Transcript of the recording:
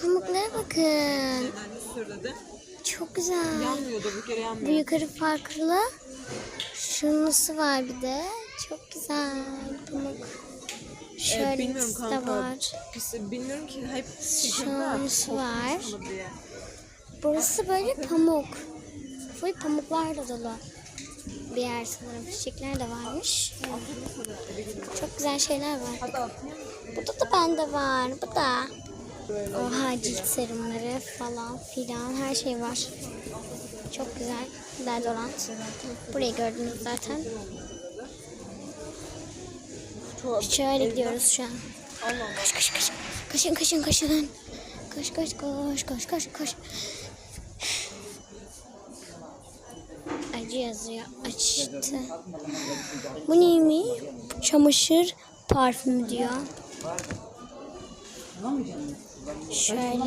Pamuklara bakın. Anne sırladı. Çok güzel. Yanmıyordu bu kere Bu yanmıyor. yukarı farklı. Şunlusu var bir de. Çok güzel pamuk. Şöyle Bilmiyorum ikisi de kanka. var. Bilmiyorum ki hep Şunlusu var. Burası böyle pamuk. Full pamuklarla dolu. Bir yer sanırım. Çiçekler de varmış. Çok güzel şeyler var. Hadi atayım. Burada da bende var. Bu da. Oha, cilt serumları falan filan her şey var. Çok güzel. Deodorant. Burayı gördünüz zaten. Şöyle gidiyoruz şu an. Koş koş koş. Koşun koşun koşun. Koş koş koş koş koş koş. Acı yazıyor. Açtı. Bu neymiş? Çamaşır parfümü diyor. Şöyle.